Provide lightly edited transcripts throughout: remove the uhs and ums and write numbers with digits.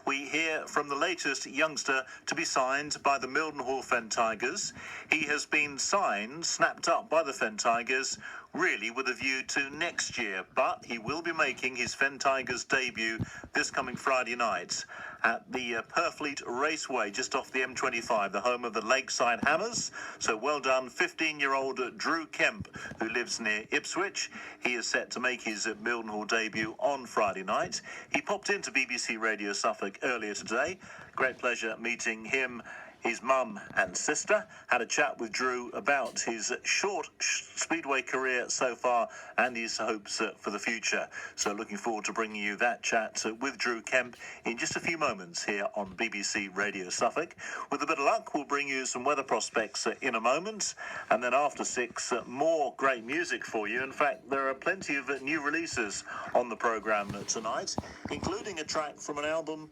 we hear from the latest youngster to be signed by the Mildenhall Fen Tigers. He has been snapped up by the Fen Tigers, really with a view to next year, but he will be making his Fen Tigers debut this coming Friday night at the Purfleet Raceway, just off the M25, the home of the Lakeside Hammers. So well done, 15-year-old Drew Kemp, who lives near Ipswich. He is set to make his Mildenhall debut on Friday night. He popped into BBC Radio Suffolk earlier today. Great pleasure meeting him, his mum and sister. Had a chat with Drew about his short speedway career so far and his hopes for the future. So looking forward to bringing you that chat with Drew Kemp in just a few moments here on BBC Radio Suffolk. With a bit of luck, we'll bring you some weather prospects in a moment. And then after 6, more great music for you. In fact, there are plenty of new releases on the programme tonight, including a track from an album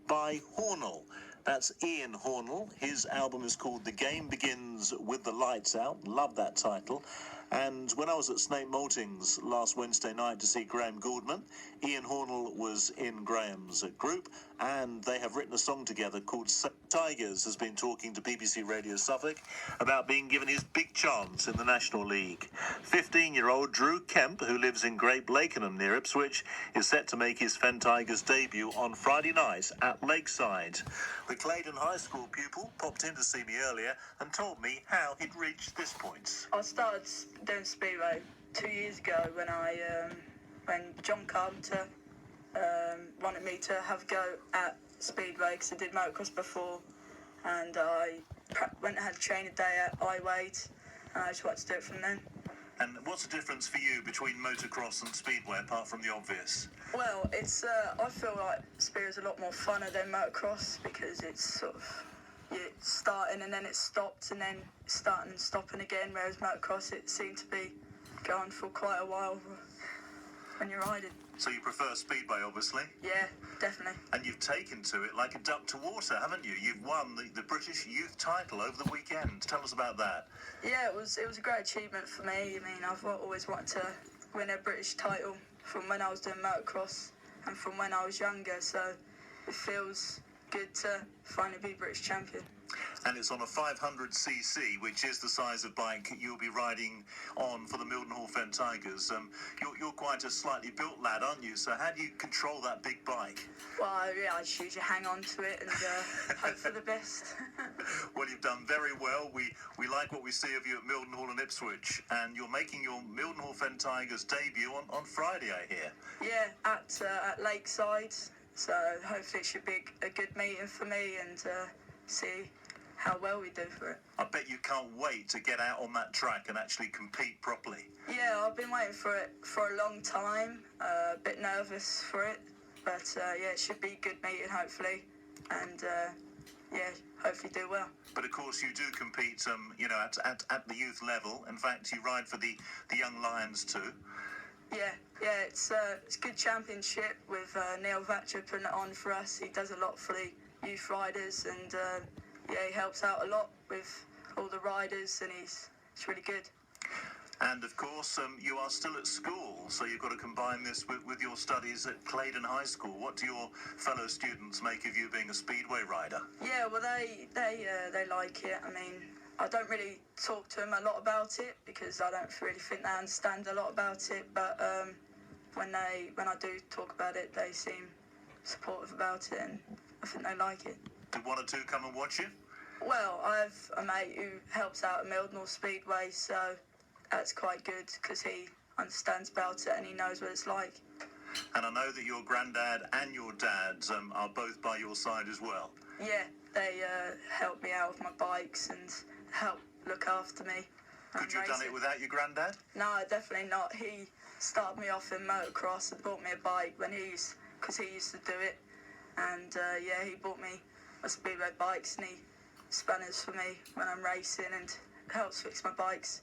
by Hornell. That's Ian Hornell. His album is called The Game Begins with the Lights Out. Love that title. And when I was at Snape Maltings last Wednesday night to see Graham Gouldman, Ian Hornell was in Graham's group, and they have written a song together called Tigers. Has been talking to BBC Radio Suffolk about being given his big chance in the National League. 15-year-old Drew Kemp, who lives in Great Lakenham near Ipswich, is set to make his Fen Tigers debut on Friday night at Lakeside. The Claydon High School pupil popped in to see me earlier and told me how he'd reached this point. I started doing speedway 2 years ago when John Carpenter wanted me to have a go at speedway because I did motocross before, and I went and had a training day at iWeight, and I just wanted to do it from then. And what's the difference for you between motocross and speedway, apart from the obvious? Well, it's I feel like speedway is a lot more funner than motocross because it's sort of you're starting and then it stops and then starting and stopping again, whereas motocross it seemed to be going for quite a while when you're riding. So you prefer speedway, obviously? Yeah, definitely. And you've taken to it like a duck to water, haven't you? You've won the British Youth title over the weekend. Tell us about that. Yeah, it was a great achievement for me. I mean, I've always wanted to win a British title from when I was doing motocross and from when I was younger, so it feels good to finally be British champion. And it's on a 500cc, which is the size of bike you'll be riding on for the Mildenhall Fen Tigers. You're quite a slightly built lad, aren't you? So how do you control that big bike? Well, yeah, I just usually hang on to it and hope for the best. Well, you've done very well. We like what we see of you at Mildenhall and Ipswich, and you're making your Mildenhall Fen Tigers debut on Friday, I hear. Yeah, at Lakeside. So hopefully it should be a good meeting for me and see how well we do for it. I bet you can't wait to get out on that track and actually compete properly. Yeah, I've been waiting for it for a long time. A bit nervous for it, but yeah, it should be a good meeting hopefully, and yeah, hopefully do well. But of course you do compete, at the youth level. In fact, you ride for the Young Lions too. Yeah, it's a good championship with Neil Vatcher putting it on for us. He does a lot for the youth riders, and yeah, he helps out a lot with all the riders, and it's really good. And of course, you are still at school, so you've got to combine this with your studies at Claydon High School. What do your fellow students make of you being a speedway rider? Yeah, well, they like it. I mean, I don't really talk to them a lot about it because I don't really think they understand a lot about it. But when I do talk about it, they seem supportive about it, and I think they like it. Did one or two come and watch you? Well, I have a mate who helps out at Mildenhall Speedway, so that's quite good because he understands about it and he knows what it's like. And I know that your granddad and your dad are both by your side as well. Yeah, they help me out with my bikes and help look after me. Could you have done it without your granddad? No, definitely not. He started me off in motocross and bought me a bike because he used to do it. And yeah, he bought me my speedway bikes and he spanners for me when I'm racing and helps fix my bikes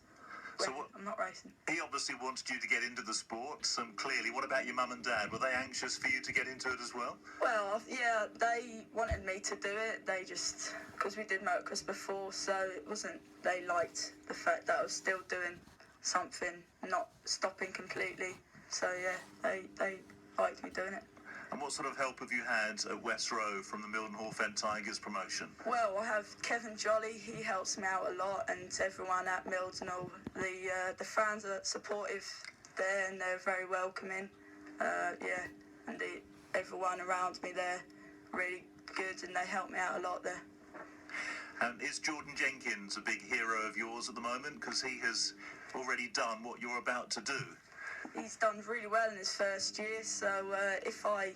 when I'm not racing. He obviously wanted you to get into the sport, clearly. What about your mum and dad? Were they anxious for you to get into it as well? Well, yeah, they wanted me to do it. They just, because we did motocross before, so it wasn't, they liked the fact that I was still doing something, not stopping completely. So yeah, they liked me doing it. And what sort of help have you had at West Row from the Mildenhall Fen Tigers promotion? Well, I have Kevin Jolly. He helps me out a lot, and everyone at Mildenhall. The fans are supportive there, and they're very welcoming. And everyone around me there really good, and they help me out a lot there. And is Jordan Jenkins a big hero of yours at the moment? Because he has already done what you're about to do. He's done really well in his first year, so if I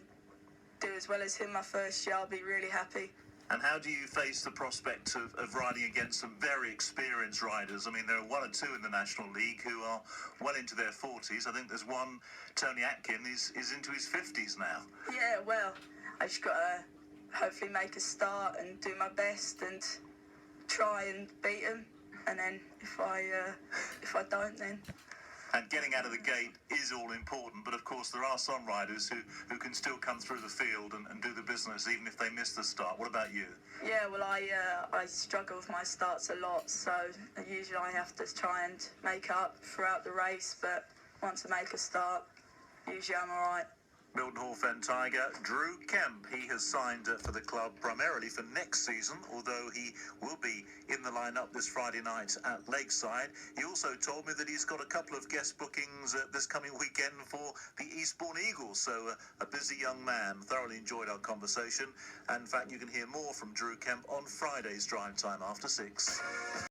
do as well as him my first year, I'll be really happy. And how do you face the prospect of riding against some very experienced riders? I mean, there are one or two in the National League who are well into their 40s. I think there's one, Tony Atkin, is into his 50s now. Yeah, well, I just got to hopefully make a start and do my best and try and beat him. And then if I don't, then... And getting out of the gate is all important, but of course there are some riders who can still come through the field and do the business even if they miss the start. What about you? Yeah, well, I struggle with my starts a lot, so usually I have to try and make up throughout the race, but once I make a start, usually I'm all right. Mildenhall Fen Tiger Drew Kemp. He has signed for the club primarily for next season, although he will be in the lineup this Friday night at Lakeside. He also told me that he's got a couple of guest bookings this coming weekend for the Eastbourne Eagles, so a busy young man. Thoroughly enjoyed our conversation, and in fact you can hear more from Drew Kemp on Friday's drive time after 6.